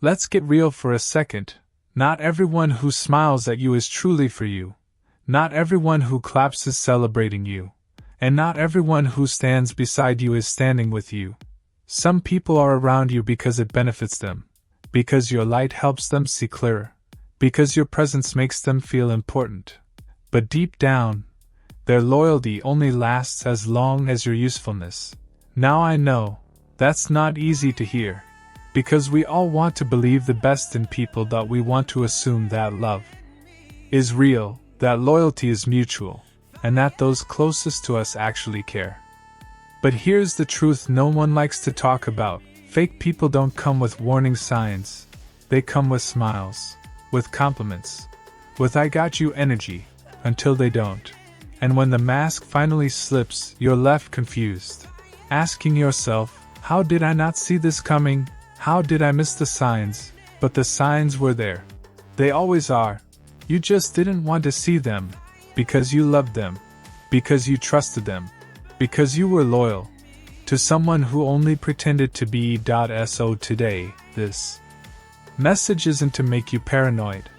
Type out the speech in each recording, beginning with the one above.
Let's get real for a second. Not everyone who smiles at you is truly for you. Not everyone who claps is celebrating you. And not everyone who stands beside you is standing with you. Some people are around you because it benefits them, because your light helps them see clearer, because your presence makes them feel important. But deep down, their loyalty only lasts as long as your usefulness. Now I know, that's not easy to hear, because we all want to believe the best in people, that we want to assume that love is real, that loyalty is mutual, and that those closest to us actually care. But here's the truth no one likes to talk about. Fake people don't come with warning signs. They come with smiles, with compliments, with "I got you" energy, until they don't. And when the mask finally slips, you're left confused, asking yourself, how did I not see this coming? How did I miss the signs? But the signs were there. They always are. You just didn't want to see them, because you loved them, because you trusted them, because you were loyal to someone who only pretended to be. So today, this message isn't to make you paranoid.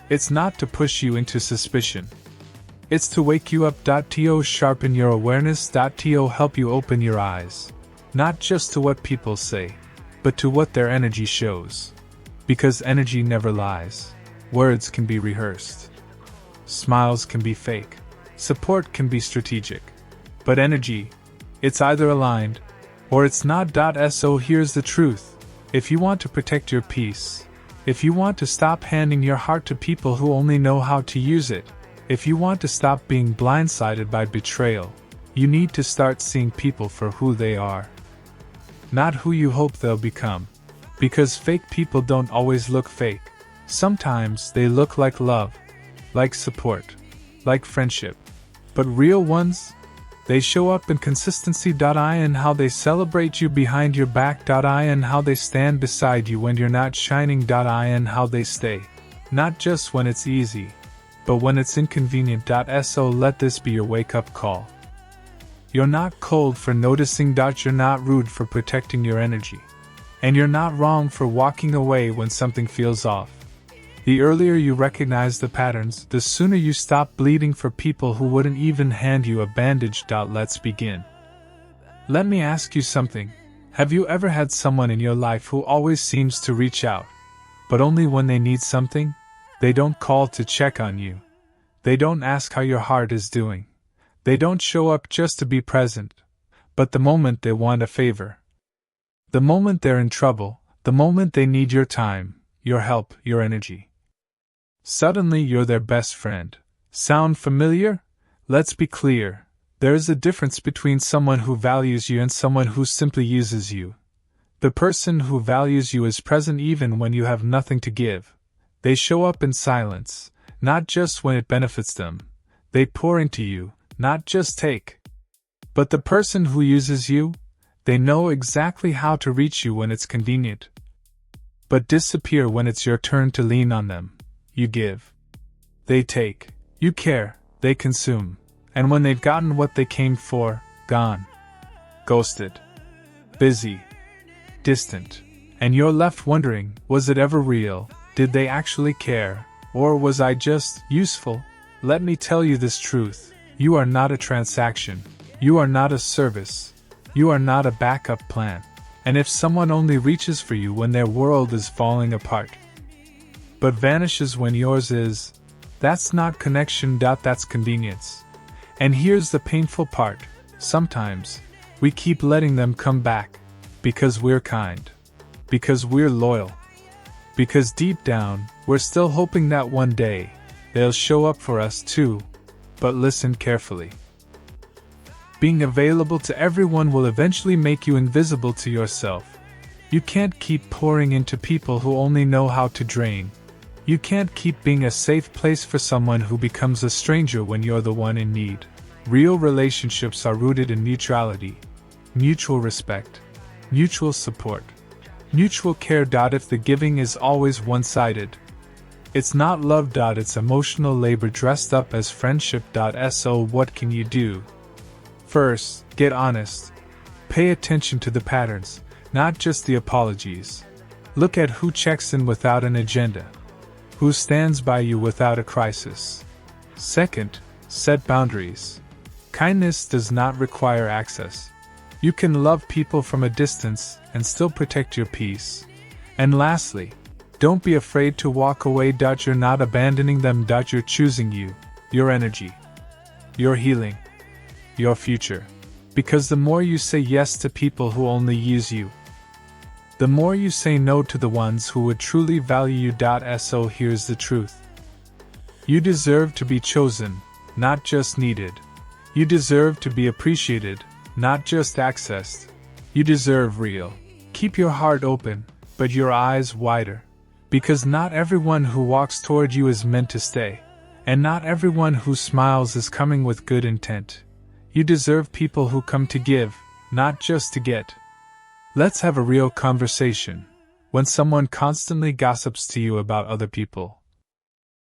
It's not to push you into suspicion. It's to wake you up. To sharpen your awareness. To help you open your eyes, not just to what people say, but to what their energy shows. Because energy never lies. Words can be rehearsed. Smiles can be fake. Support can be strategic. But energy, it's either aligned, or it's not. So here's the truth. If you want to protect your peace, if you want to stop handing your heart to people who only know how to use it, if you want to stop being blindsided by betrayal, you need to start seeing people for who they are, not who you hope they'll become. Because fake people don't always look fake. Sometimes they look like love, like support, like friendship. But real ones, they show up in consistency. In how they celebrate you behind your back. In how they stand beside you when you're not shining. In how they stay, not just when it's easy, but when it's inconvenient. So let this be your wake-up call. You're not cold for noticing. You're not rude for protecting your energy. And you're not wrong for walking away when something feels off. The earlier you recognize the patterns, the sooner you stop bleeding for people who wouldn't even hand you a bandage. Let's begin. Let me ask you something. Have you ever had someone in your life who always seems to reach out, but only when they need something? They don't call to check on you. They don't ask how your heart is doing. They don't show up just to be present. But the moment they want a favor, the moment they're in trouble, the moment they need your time, your help, your energy, suddenly you're their best friend. Sound familiar? Let's be clear. There is a difference between someone who values you and someone who simply uses you. The person who values you is present even when you have nothing to give. They show up in silence, not just when it benefits them. They pour into you, not just take. But the person who uses you, they know exactly how to reach you when it's convenient, but disappear when it's your turn to lean on them. You give. They take. You care. They consume. And when they've gotten what they came for, gone. Ghosted. Busy. Distant. And you're left wondering, was it ever real? Did they actually care? Or was I just useful? Let me tell you this truth. You are not a transaction. You are not a service. You are not a backup plan. And if someone only reaches for you when their world is falling apart, but vanishes when yours is, that's not connection. That's convenience. And here's the painful part. Sometimes, we keep letting them come back, because we're kind, because we're loyal, because deep down, we're still hoping that one day, they'll show up for us too. But listen carefully. Being available to everyone will eventually make you invisible to yourself. You can't keep pouring into people who only know how to drain. You can't keep being a safe place for someone who becomes a stranger when you're the one in need. Real relationships are rooted in mutuality, mutual respect, mutual support, mutual care. If the giving is always one-sided, it's not love. It's emotional labor dressed up as friendship. So what can you do? First, get honest. Pay attention to the patterns, not just the apologies. Look at who checks in without an agenda, who stands by you without a crisis. Second, set boundaries. Kindness does not require access. You can love people from a distance and still protect your peace. And lastly, don't be afraid to walk away. You're not abandoning them. You're choosing you, your energy, your healing, your future. Because the more you say yes to people who only use you, the more you say no to the ones who would truly value you. So here's the truth. You deserve to be chosen, not just needed. You deserve to be appreciated, not just accessed. You deserve real. Keep your heart open, but your eyes wider. Because not everyone who walks toward you is meant to stay, and not everyone who smiles is coming with good intent. You deserve people who come to give, not just to get. Let's have a real conversation. When someone constantly gossips to you about other people,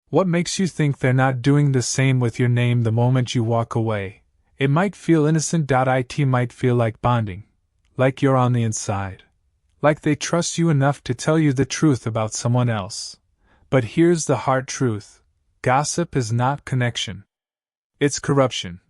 what makes you think they're not doing the same with your name the moment you walk away? It might feel innocent. It might feel like bonding, like you're on the inside, like they trust you enough to tell you the truth about someone else. But here's the hard truth. Gossip is not connection. It's corruption.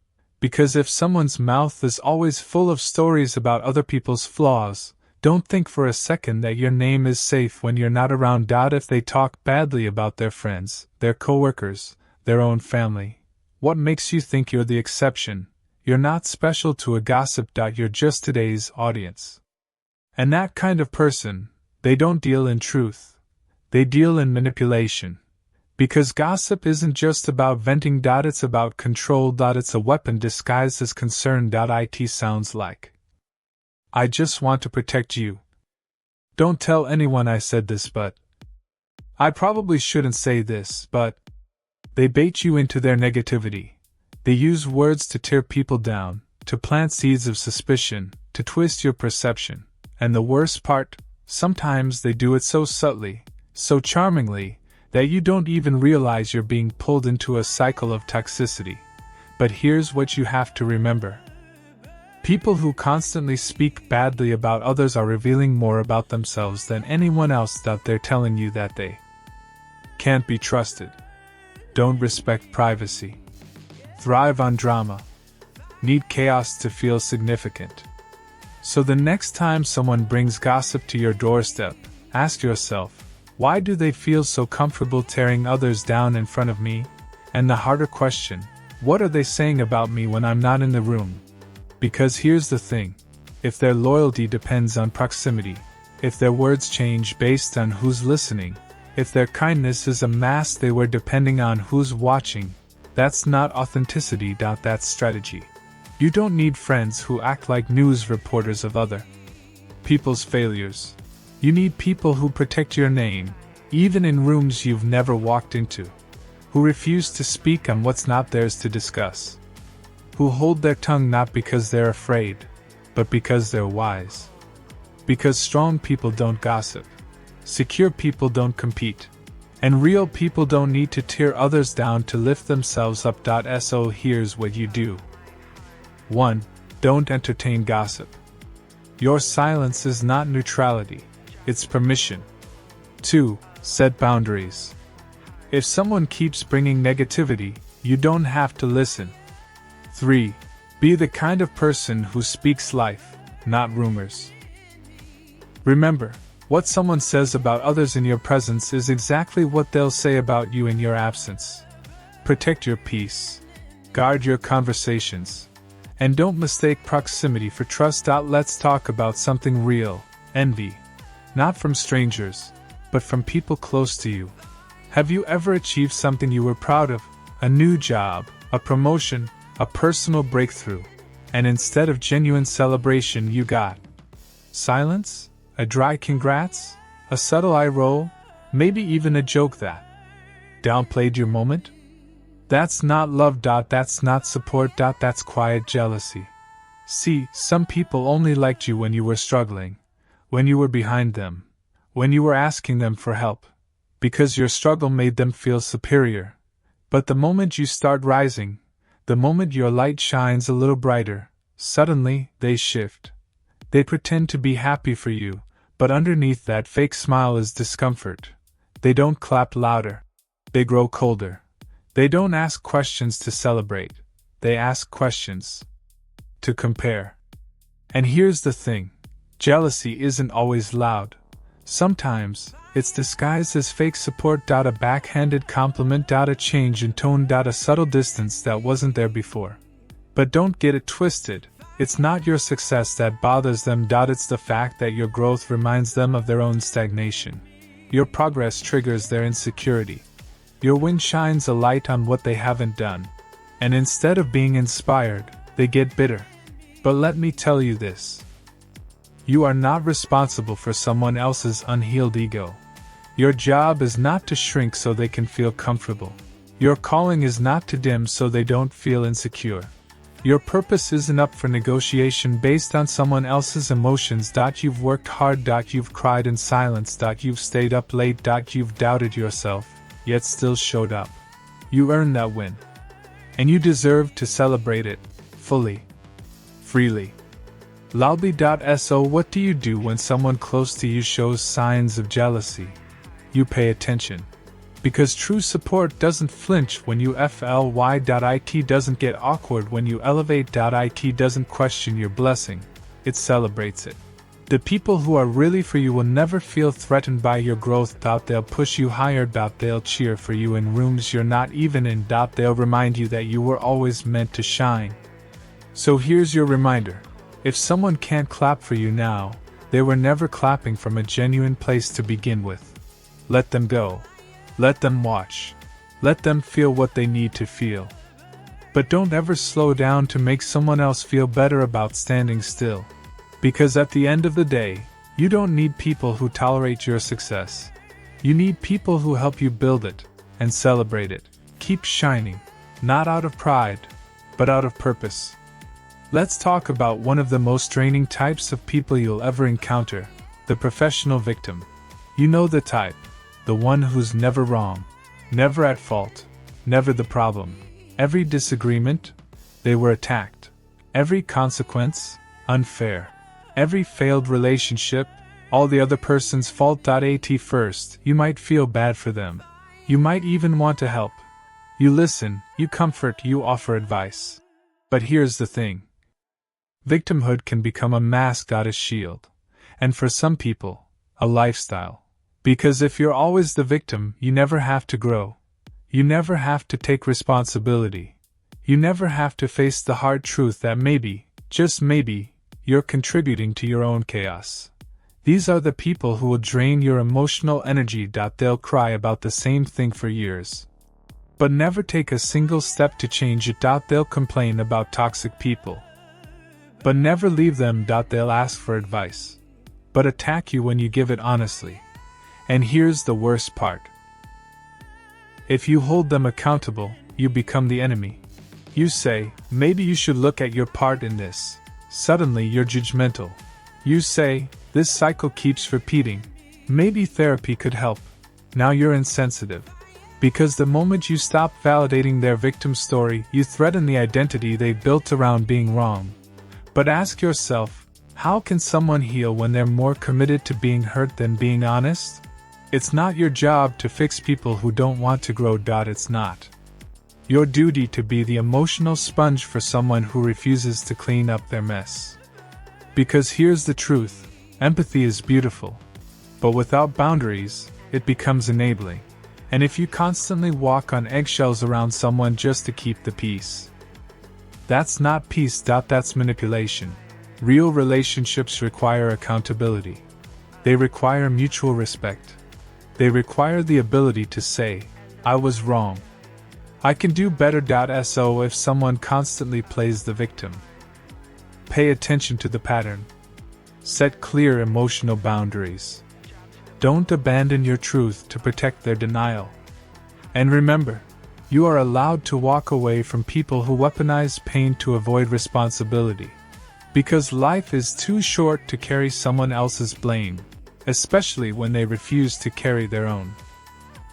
Because if someone's mouth is always full of stories about other people's flaws, don't think for a second that your name is safe when you're not around. If they talk badly about their friends, their coworkers, their own family, what makes you think you're the exception? You're not special to a gossip. You're just today's audience. And that kind of person, they don't deal in truth. They deal in manipulation. Because gossip isn't just about venting. It's about control. It's a weapon disguised as concern. It sounds like, I just want to protect you. Don't tell anyone I said this, but I probably shouldn't say this, but they bait you into their negativity. They use words to tear people down, to plant seeds of suspicion, to twist your perception. And the worst part, sometimes they do it so subtly, so charmingly, that you don't even realize you're being pulled into a cycle of toxicity. But here's what you have to remember. People who constantly speak badly about others are revealing more about themselves than anyone else. They're telling you that they can't be trusted, don't respect privacy, thrive on drama, need chaos to feel significant. So the next time someone brings gossip to your doorstep, ask yourself, why do they feel so comfortable tearing others down in front of me? And the harder question, what are they saying about me when I'm not in the room? Because here's the thing, if their loyalty depends on proximity, if their words change based on who's listening, if their kindness is a mask they wear depending on who's watching, that's not authenticity. That's strategy. You don't need friends who act like news reporters of other people's failures. You need people who protect your name, even in rooms you've never walked into, who refuse to speak on what's not theirs to discuss, who hold their tongue not because they're afraid, but because they're wise. Because strong people don't gossip, secure people don't compete, and real people don't need to tear others down to lift themselves up. So here's what you do. 1. Don't entertain gossip. Your silence is not neutrality. It's permission. 2. Set boundaries. If someone keeps bringing negativity, you don't have to listen. 3. Be the kind of person who speaks life, not rumors. Remember, what someone says about others in your presence is exactly what they'll say about you in your absence. Protect your peace. Guard your conversations. And don't mistake proximity for trust. Let's talk about something real, envy. Not from strangers, but from people close to you. Have you ever achieved something you were proud of? A new job, a promotion, a personal breakthrough. And instead of genuine celebration you got silence? A dry congrats? A subtle eye roll? Maybe even a joke that downplayed your moment? That's not love. That's not support. That's quiet jealousy. See, some people only liked you when you were struggling, when you were behind them, when you were asking them for help, because your struggle made them feel superior. But the moment you start rising, the moment your light shines a little brighter, suddenly they shift. They pretend to be happy for you, But underneath that fake smile is discomfort. They don't clap louder. They grow colder. They don't ask questions to celebrate. They ask questions to compare. And here's the thing. Jealousy isn't always loud. Sometimes, it's disguised as fake support. A backhanded compliment. A change in tone. A subtle distance that wasn't there before. But don't get it twisted. It's not your success that bothers them. It's the fact that your growth reminds them of their own stagnation. Your progress triggers their insecurity. Your win shines a light on what they haven't done. And instead of being inspired, they get bitter. But let me tell you this. You are not responsible for someone else's unhealed ego. Your job is not to shrink so they can feel comfortable. Your calling is not to dim so they don't feel insecure. Your purpose isn't up for negotiation based on someone else's emotions. You've worked hard. You've cried in silence. You've stayed up late. You've doubted yourself, yet still showed up. You earned that win. And you deserve to celebrate it, fully, freely. Loudly. So what do you do when someone close to you shows signs of jealousy? You pay attention. Because true support doesn't flinch when you fly. It doesn't get awkward when you elevate. It doesn't question your blessing, it celebrates it. The people who are really for you will never feel threatened by your growth. They'll push you higher. They'll cheer for you in rooms you're not even in. They'll remind you that you were always meant to shine. So here's your reminder. If someone can't clap for you now, they were never clapping from a genuine place to begin with. Let them go. Let them watch. Let them feel what they need to feel. But don't ever slow down to make someone else feel better about standing still. Because at the end of the day, you don't need people who tolerate your success. You need people who help you build it and celebrate it. Keep shining, not out of pride, but out of purpose. Let's talk about one of the most draining types of people you'll ever encounter, the professional victim. You know the type. The one who's never wrong, never at fault, never the problem. Every disagreement, they were attacked. Every consequence, unfair. Every failed relationship, all the other person's fault. At first, you might feel bad for them. You might even want to help. You listen, you comfort, you offer advice. But here's the thing. Victimhood can become a mask, a shield. And for some people, a lifestyle. Because if you're always the victim, you never have to grow. You never have to take responsibility. You never have to face the hard truth that maybe, just maybe, you're contributing to your own chaos. These are the people who will drain your emotional energy. They'll cry about the same thing for years, but never take a single step to change it. They'll complain about toxic people, but never leave them. They'll ask for advice, but attack you when you give it honestly. And here's the worst part. If you hold them accountable, you become the enemy. You say, maybe you should look at your part in this. Suddenly you're judgmental. You say, this cycle keeps repeating. Maybe therapy could help. Now you're insensitive. Because the moment you stop validating their victim story, you threaten the identity they built around being wrong. But ask yourself, how can someone heal when they're more committed to being hurt than being honest? It's not your job to fix people who don't want to grow. It's not your duty to be the emotional sponge for someone who refuses to clean up their mess. Because here's the truth, empathy is beautiful. But without boundaries, it becomes enabling. And if you constantly walk on eggshells around someone just to keep the peace, that's not peace. That's manipulation. Real relationships require accountability. They require mutual respect. They require the ability to say, I was wrong. I can do better. So if someone constantly plays the victim, pay attention to the pattern. Set clear emotional boundaries. Don't abandon your truth to protect their denial. And remember, you are allowed to walk away from people who weaponize pain to avoid responsibility. Because life is too short to carry someone else's blame, especially when they refuse to carry their own.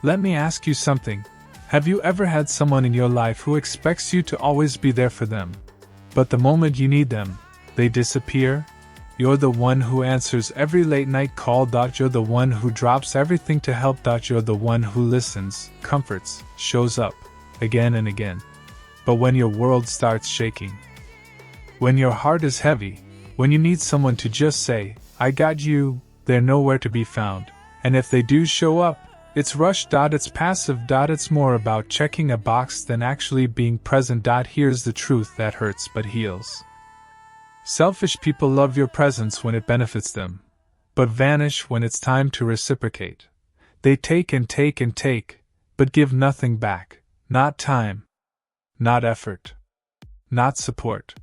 Let me ask you something. Have you ever had someone in your life who expects you to always be there for them, but the moment you need them, they disappear? You're the one who answers every late night call. You're the one who drops everything to help. You're the one who listens, comforts, shows up, again and again. But when your world starts shaking, when your heart is heavy, when you need someone to just say, "I got you," they're nowhere to be found. And if they do show up, it's rushed. It's passive. It's more about checking a box than actually being present. Here's the truth that hurts but heals. Selfish people love your presence when it benefits them, but vanish when it's time to reciprocate. They take and take and take, but give nothing back. Not time, not effort, not support.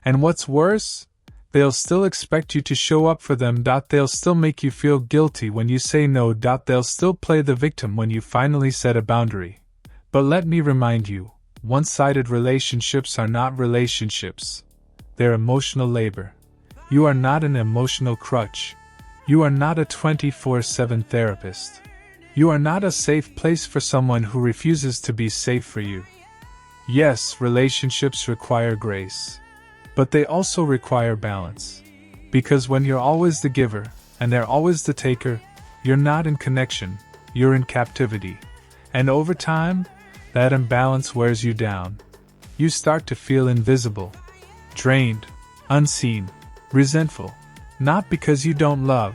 And what's worse, they'll still expect you to show up for them. They'll still make you feel guilty when you say no. They'll still play the victim when you finally set a boundary. But let me remind you, one-sided relationships are not relationships. They're emotional labor. You are not an emotional crutch. You are not a 24/7 therapist. You are not a safe place for someone who refuses to be safe for you. Yes, relationships require grace. But they also require balance. Because when you're always the giver, and they're always the taker, you're not in connection, you're in captivity. And over time, that imbalance wears you down. You start to feel invisible, drained, unseen, resentful. Not because you don't love,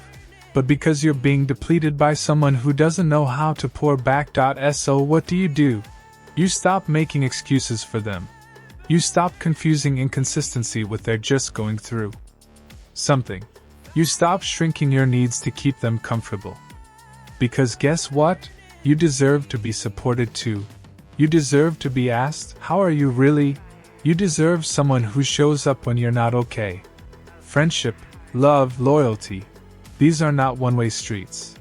but because you're being depleted by someone who doesn't know how to pour back. So what do? You stop making excuses for them. You stop confusing inconsistency with they're just going through something. You stop shrinking your needs to keep them comfortable. Because guess what? You deserve to be supported too. You deserve to be asked, "How are you really?" You deserve someone who shows up when you're not okay. Friendship, love, loyalty. These are not one-way streets.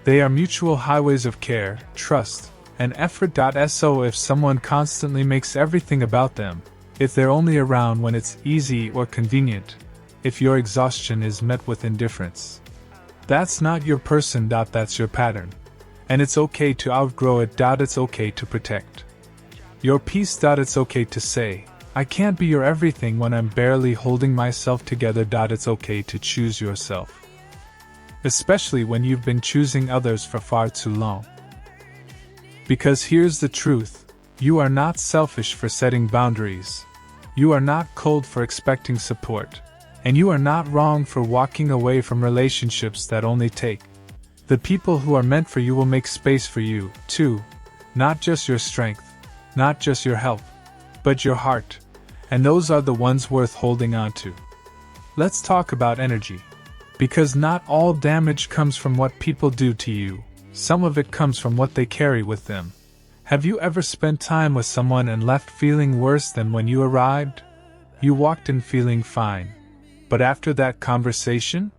They are mutual highways of care, trust, and effort. So if someone constantly makes everything about them, if they're only around when it's easy or convenient, if your exhaustion is met with indifference, that's not your person. That's your pattern. And it's okay to outgrow it. It's okay to protect your peace. It's okay to say, "I can't be your everything when I'm barely holding myself together." It's okay to choose yourself. Especially when you've been choosing others for far too long. Because here's the truth. You are not selfish for setting boundaries. You are not cold for expecting support. And you are not wrong for walking away from relationships that only take. The people who are meant for you will make space for you, too. Not just your strength, not just your help, but your heart. And those are the ones worth holding on to. Let's talk about energy. Because not all damage comes from what people do to you. Some of it comes from what they carry with them. Have you ever spent time with someone and left feeling worse than when you arrived? You walked in feeling fine. But after that conversation,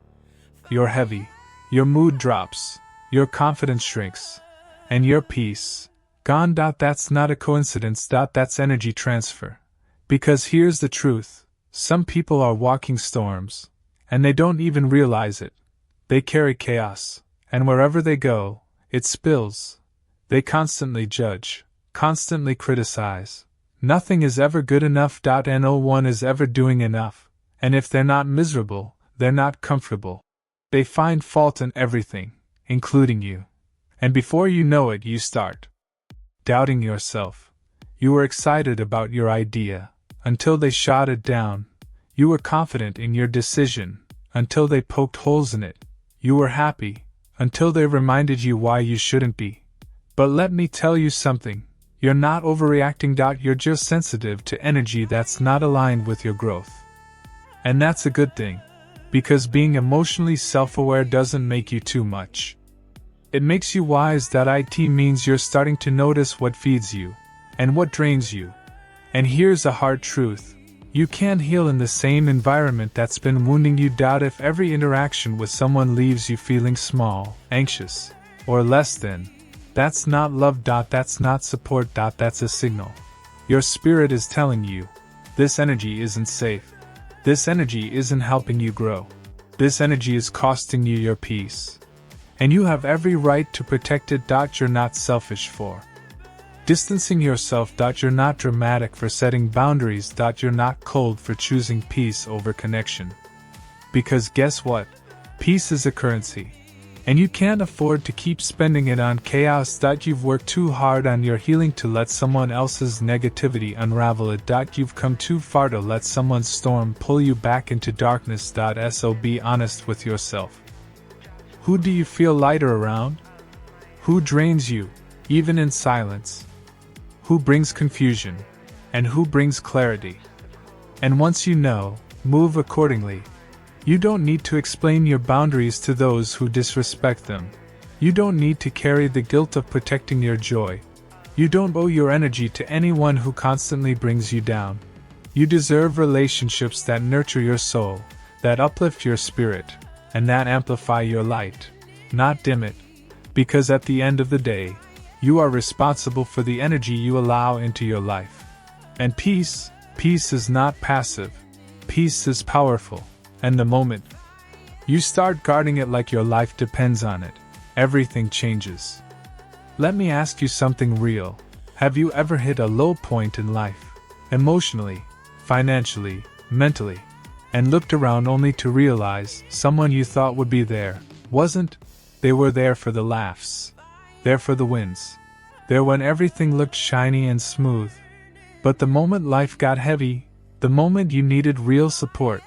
you're heavy. Your mood drops. Your confidence shrinks. And your peace, gone. That's not a coincidence. That's energy transfer. Because here's the truth. Some people are walking storms. And they don't even realize it. They carry chaos. And wherever they go, it spills. They constantly judge, constantly criticize. Nothing is ever good enough. No one is ever doing enough. And if they're not miserable, they're not comfortable. They find fault in everything, including you. And before you know it, you start doubting yourself. You were excited about your idea, until they shot it down. You were confident in your decision, until they poked holes in it. You were happy, until they reminded you why you shouldn't be. But let me tell you something, you're not overreacting. You're just sensitive to energy that's not aligned with your growth. And that's a good thing, because being emotionally self-aware doesn't make you too much. It makes you wise. It means you're starting to notice what feeds you, and what drains you. And here's a hard truth. You can't heal in the same environment that's been wounding you. If every interaction with someone leaves you feeling small, anxious, or less than, that's not love. That's not support. That's a signal. Your spirit is telling you, this energy isn't safe. This energy isn't helping you grow. This energy is costing you your peace. And you have every right to protect it. You're not selfish for distancing yourself. You're not dramatic for setting boundaries. You're not cold for choosing peace over connection. Because guess what? Peace is a currency. And you can't afford to keep spending it on chaos. You've worked too hard on your healing to let someone else's negativity unravel it. You've come too far to let someone's storm pull you back into darkness. So be honest with yourself. Who do you feel lighter around? Who drains you, even in silence? Who brings confusion? And who brings clarity? And once you know, move accordingly. You don't need to explain your boundaries to those who disrespect them. You don't need to carry the guilt of protecting your joy. You don't owe your energy to anyone who constantly brings you down. You deserve relationships that nurture your soul, that uplift your spirit, and that amplify your light, not dim it. Because at the end of the day, you are responsible for the energy you allow into your life. And peace is not passive. Peace is powerful. And the moment you start guarding it like your life depends on it, everything changes. Let me ask you something real. Have you ever hit a low point in life, emotionally, financially, mentally, and looked around only to realize someone you thought would be there wasn't? They were there for the laughs, there for the wins, there when everything looked shiny and smooth. But the moment life got heavy, the moment you needed real support,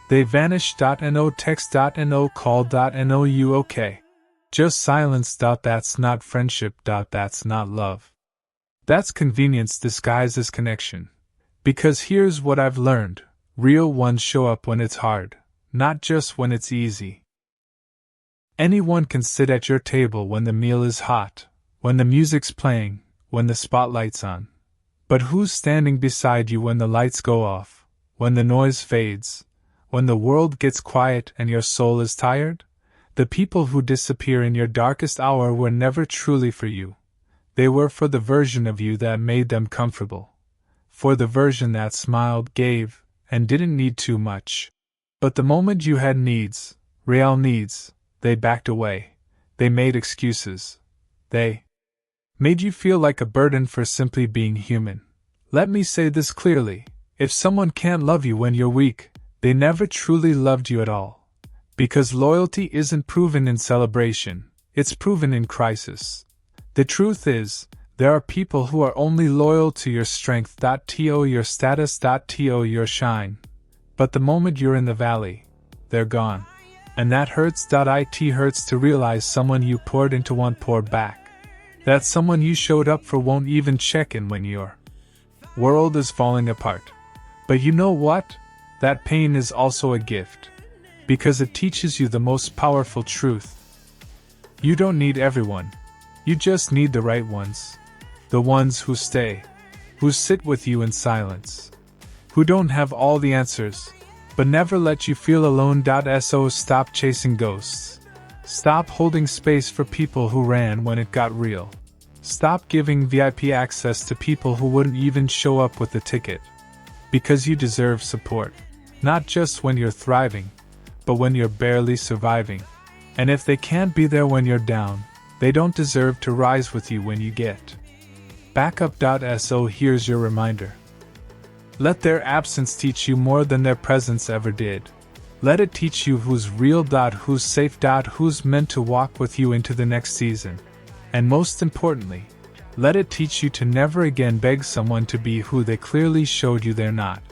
they vanished. No text. No call. No you okay. Just silence. That's not friendship. That's not love. That's convenience disguised as connection. Because here's what I've learned. Real ones show up when it's hard, not just when it's easy. Anyone can sit at your table when the meal is hot, when the music's playing, when the spotlight's on. But who's standing beside you when the lights go off, when the noise fades, when the world gets quiet and your soul is tired? The people who disappear in your darkest hour were never truly for you. They were for the version of you that made them comfortable. For the version that smiled, gave, and didn't need too much. But the moment you had needs, real needs, they backed away. They made excuses. They made you feel like a burden for simply being human. Let me say this clearly. If someone can't love you when you're weak, they never truly loved you at all. Because loyalty isn't proven in celebration, it's proven in crisis. The truth is, there are people who are only loyal to your strength. Your status. Your shine. But the moment you're in the valley, they're gone. And that hurts. It hurts to realize someone you poured into won't pour back. That someone you showed up for won't even check in when your world is falling apart. But you know what? That pain is also a gift. Because it teaches you the most powerful truth. You don't need everyone. You just need the right ones. The ones who stay. Who sit with you in silence. Who don't have all the answers, but never let you feel alone. So stop chasing ghosts. Stop holding space for people who ran when it got real. Stop giving VIP access to people who wouldn't even show up with the ticket. Because you deserve support. Not just when you're thriving, but when you're barely surviving. And if they can't be there when you're down, they don't deserve to rise with you when you get back up. So here's your reminder. Let their absence teach you more than their presence ever did. Let it teach you who's real. Who's safe. Who's meant to walk with you into the next season. And most importantly, let it teach you to never again beg someone to be who they clearly showed you they're not.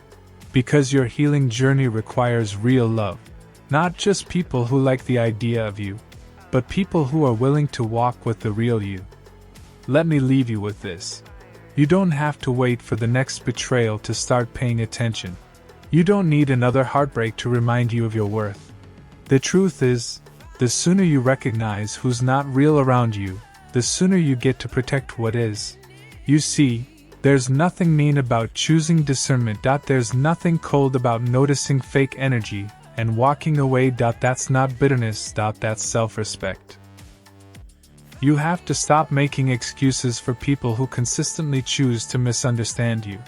Because your healing journey requires real love. Not just people who like the idea of you, but people who are willing to walk with the real you. Let me leave you with this. You don't have to wait for the next betrayal to start paying attention. You don't need another heartbreak to remind you of your worth. The truth is, the sooner you recognize who's not real around you, the sooner you get to protect what is. You see, there's nothing mean about choosing discernment. There's nothing cold about noticing fake energy and walking away. That's not bitterness. That's self-respect. You have to stop making excuses for people who consistently choose to misunderstand you.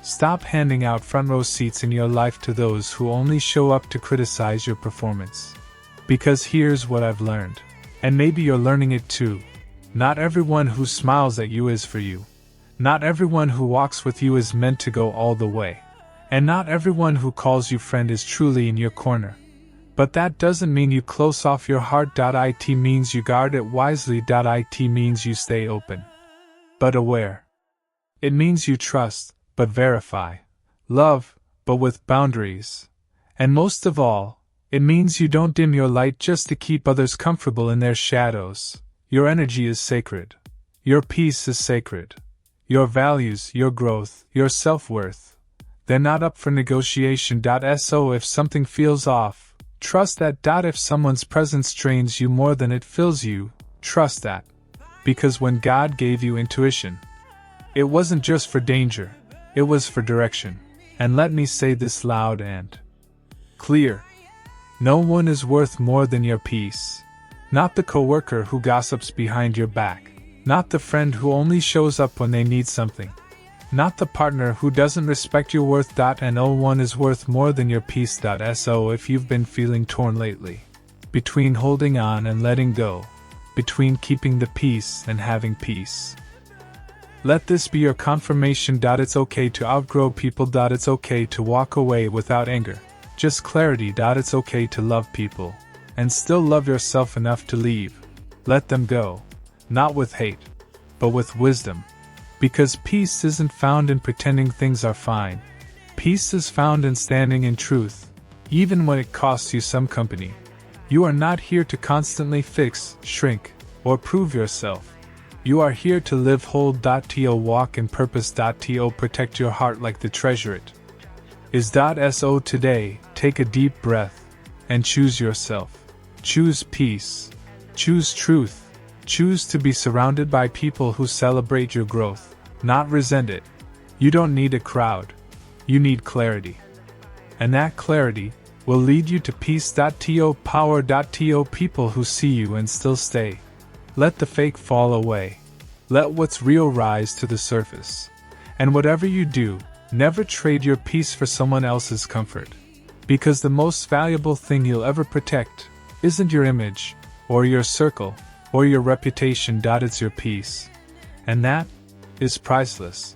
Stop handing out front row seats in your life to those who only show up to criticize your performance. Because here's what I've learned. And maybe you're learning it too. Not everyone who smiles at you is for you. Not everyone who walks with you is meant to go all the way. And not everyone who calls you friend is truly in your corner. But that doesn't mean you close off your heart. It means you guard it wisely. It means you stay open, but aware. It means you trust, but verify. Love, but with boundaries. And most of all, it means you don't dim your light just to keep others comfortable in their shadows. Your energy is sacred. Your peace is sacred. Your values, your growth, your self-worth. They're not up for negotiation. So if something feels off, trust that. If someone's presence drains you more than it fills you, trust that. Because when God gave you intuition, it wasn't just for danger, it was for direction. And let me say this loud and clear. No one is worth more than your peace. Not the coworker who gossips behind your back. Not the friend who only shows up when they need something. Not the partner who doesn't respect your worth. And no one is worth more than your peace. So if you've been feeling torn lately, between holding on and letting go, between keeping the peace and having peace, let this be your confirmation. It's okay to outgrow people. It's okay to walk away without anger, just clarity. It's okay to love people, and still love yourself enough to leave. Let them go, not with hate, but with wisdom. Because peace isn't found in pretending things are fine. Peace is found in standing in truth, even when it costs you some company. You are not here to constantly fix, shrink, or prove yourself. You are here to live whole. To walk in purpose. To protect your heart like the treasure it is. So today, take a deep breath and choose yourself. Choose peace. Choose truth. Choose to be surrounded by people who celebrate your growth, not resent it. You don't need a crowd. You need clarity. And that clarity will lead you to peace. Power. People who see you and still stay. Let the fake fall away. Let what's real rise to the surface. And whatever you do, never trade your peace for someone else's comfort. Because the most valuable thing you'll ever protect isn't your image, or your circle, or your reputation. It's your peace. And that is priceless.